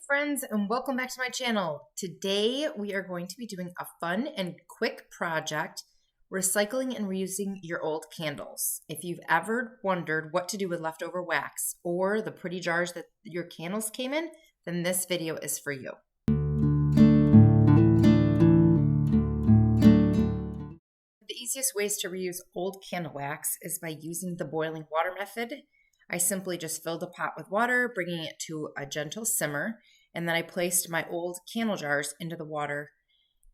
friends, and welcome back to my channel. Today we are going to be doing a fun and quick project, recycling and reusing your old candles. If you've ever wondered what to do with leftover wax or the pretty jars that your candles came in, then this video is for you. The easiest ways to reuse old candle wax is by using the boiling water method. I simply just filled a pot with water, bringing it to a gentle simmer, and then I placed my old candle jars into the water.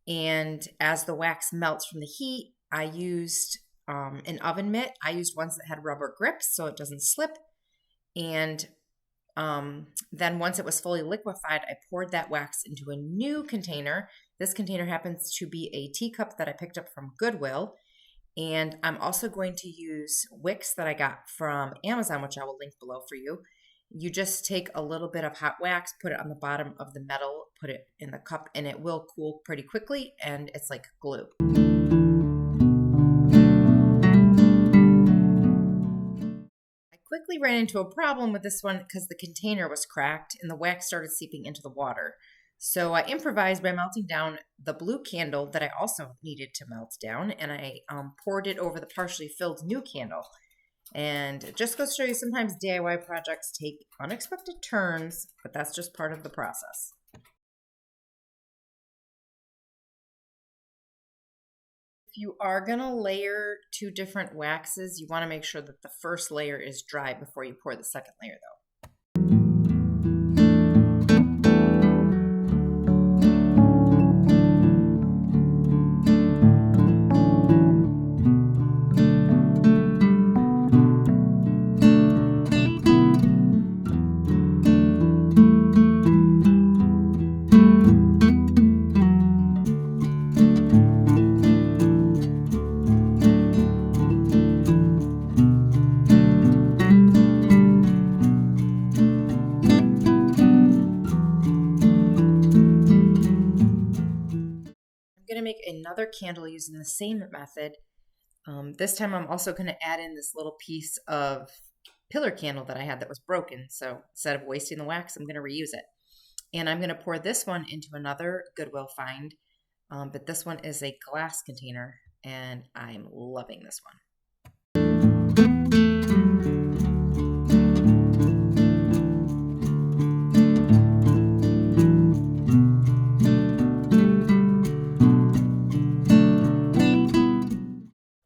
And as the wax melts from the heat, I used an oven mitt. I used ones that had rubber grips so it doesn't slip. And then once it was fully liquefied, I poured that wax into a new container. This container happens to be a teacup that I picked up from Goodwill. And I'm also going to use wicks that I got from Amazon, which I will link below for you. You just take a little bit of hot wax, put it on the bottom of the metal, put it in the cup, and it will cool pretty quickly, and it's like glue. I quickly ran into a problem with this one because the container was cracked and the wax started seeping into the water. So I improvised by melting down the blue candle that I also needed to melt down, and I poured it over the partially filled new candle. And it just goes to show you sometimes DIY projects take unexpected turns, but that's just part of the process. If you are going to layer two different waxes, you want to make sure that the first layer is dry before you pour the second layer though. I'm going to make another candle using the same method. This time I'm also going to add in this little piece of pillar candle that I had that was broken. So instead of wasting the wax, I'm going to reuse it. And I'm going to pour this one into another Goodwill find, but this one is a glass container, and I'm loving this one.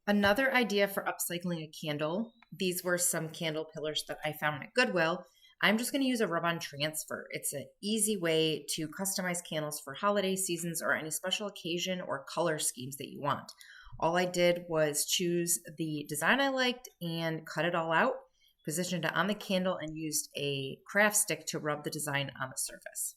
Another idea for upcycling a candle, these were some candle pillars that I found at Goodwill. I'm just going to use a rub-on transfer. It's an easy way to customize candles for holiday seasons or any special occasion or color schemes that you want. All I did was choose the design I liked and cut it all out, positioned it on the candle, and used a craft stick to rub the design on the surface.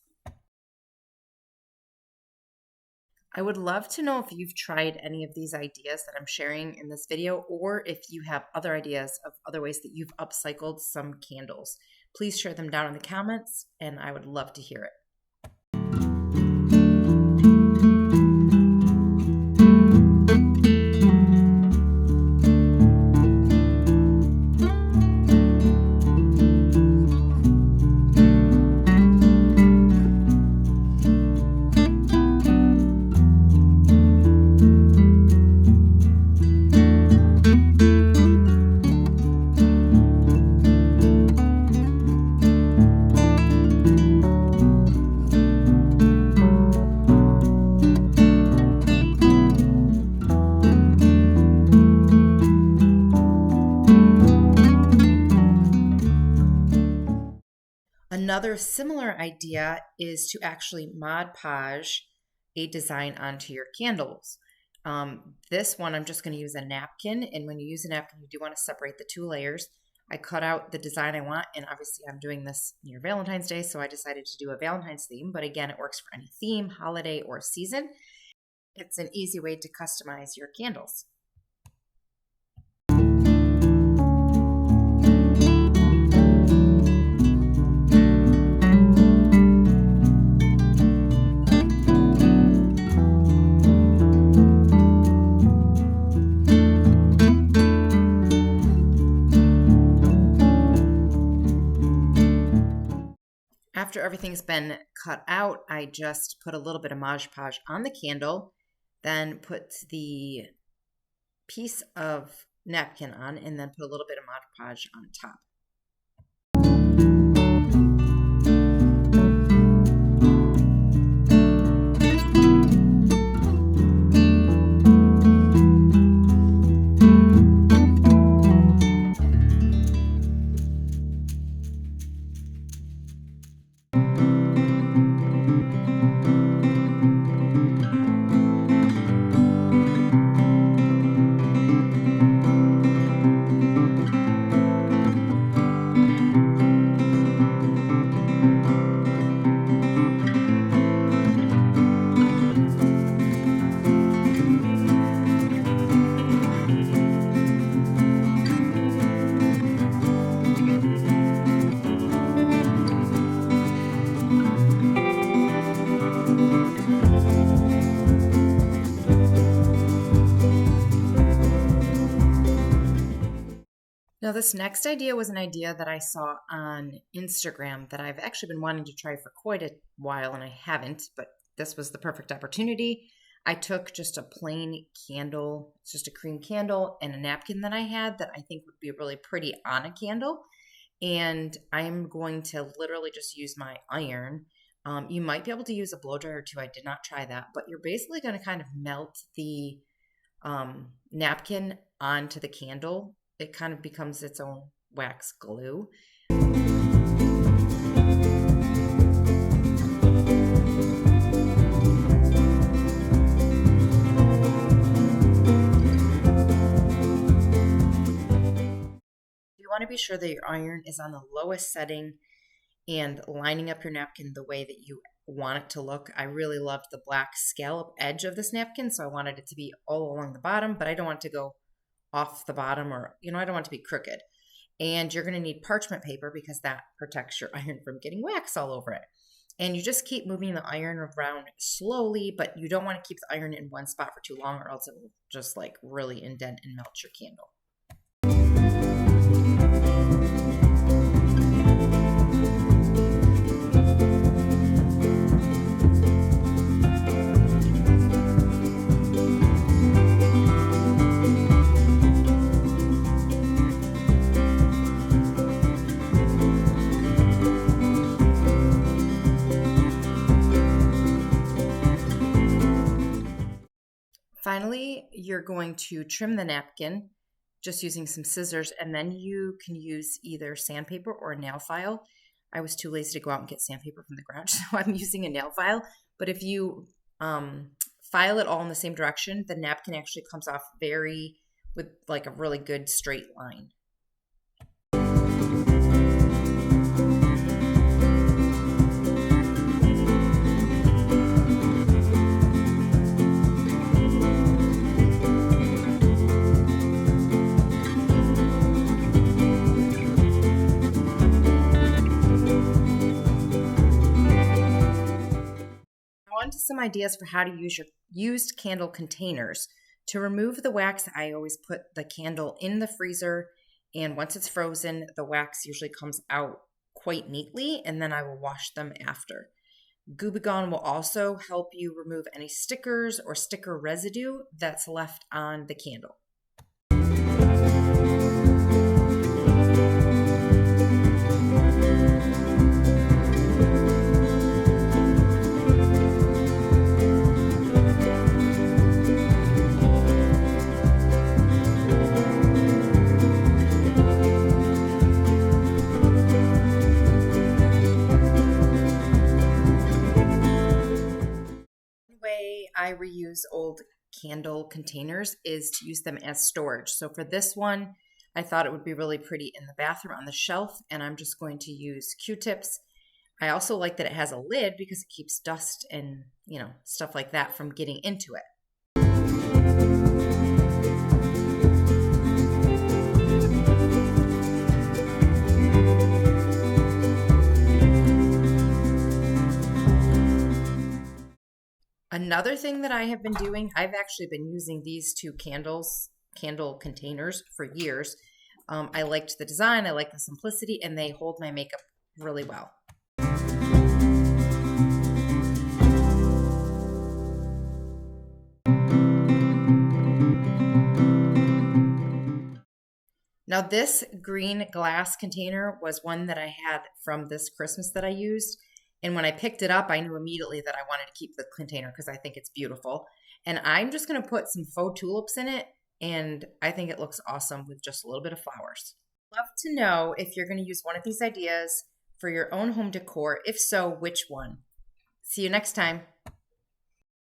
I would love to know if you've tried any of these ideas that I'm sharing in this video, or if you have other ideas of other ways that you've upcycled some candles. Please share them down in the comments, and I would love to hear it. Another similar idea is to actually Mod Podge a design onto your candles. This one, I'm just going to use a napkin, and when you use a napkin, you do want to separate the two layers. I cut out the design I want, and obviously I'm doing this near Valentine's Day, so I decided to do a Valentine's theme, but again, it works for any theme, holiday, or season. It's an easy way to customize your candles. After everything's been cut out, I just put a little bit of Mod Podge on the candle, then put the piece of napkin on, and then put a little bit of Mod Podge on top. Now, this next idea was an idea that I saw on Instagram that I've actually been wanting to try for quite a while, and I haven't, but this was the perfect opportunity. I took just a plain candle, it's just a cream candle, and a napkin that I had that I think would be really pretty on a candle, and I'm going to literally just use my iron. You might be able to use a blow dryer too. I did not try that, but you're basically going to kind of melt the napkin onto the candle. It kind of becomes its own wax glue. Do you want to be sure that your iron is on the lowest setting and lining up your napkin the way that you want it to look. I really loved the black scallop edge of this napkin, so I wanted it to be all along the bottom, but I don't want it to go off the bottom, or I don't want it to be crooked. And you're going to need parchment paper because that protects your iron from getting wax all over it. And you just keep moving the iron around slowly, but you don't want to keep the iron in one spot for too long, or else it will just like really indent and melt your candle. Finally, you're going to trim the napkin just using some scissors, and then you can use either sandpaper or a nail file. I was too lazy to go out and get sandpaper from the garage, so I'm using a nail file. But if you file it all in the same direction, the napkin actually comes off with like a really good straight line. On to some ideas for how to use your used candle containers. To remove the wax, I always put the candle in the freezer, and once it's frozen, the wax usually comes out quite neatly, and then I will wash them after. Gooby Gone will also help you remove any stickers or sticker residue that's left on the candle. I reuse old candle containers is to use them as storage. So for this one, I thought it would be really pretty in the bathroom on the shelf, and I'm just going to use Q-tips. I also like that it has a lid because it keeps dust and, stuff like that from getting into it. Another thing that I have been doing, I've actually been using these two candle containers for years. I liked the design, I liked the simplicity, and they hold my makeup really well. Now, this green glass container was one that I had from this Christmas that I used. And when I picked it up, I knew immediately that I wanted to keep the container because I think it's beautiful. And I'm just going to put some faux tulips in it. And I think it looks awesome with just a little bit of flowers. Love to know if you're going to use one of these ideas for your own home decor. If so, which one? See you next time.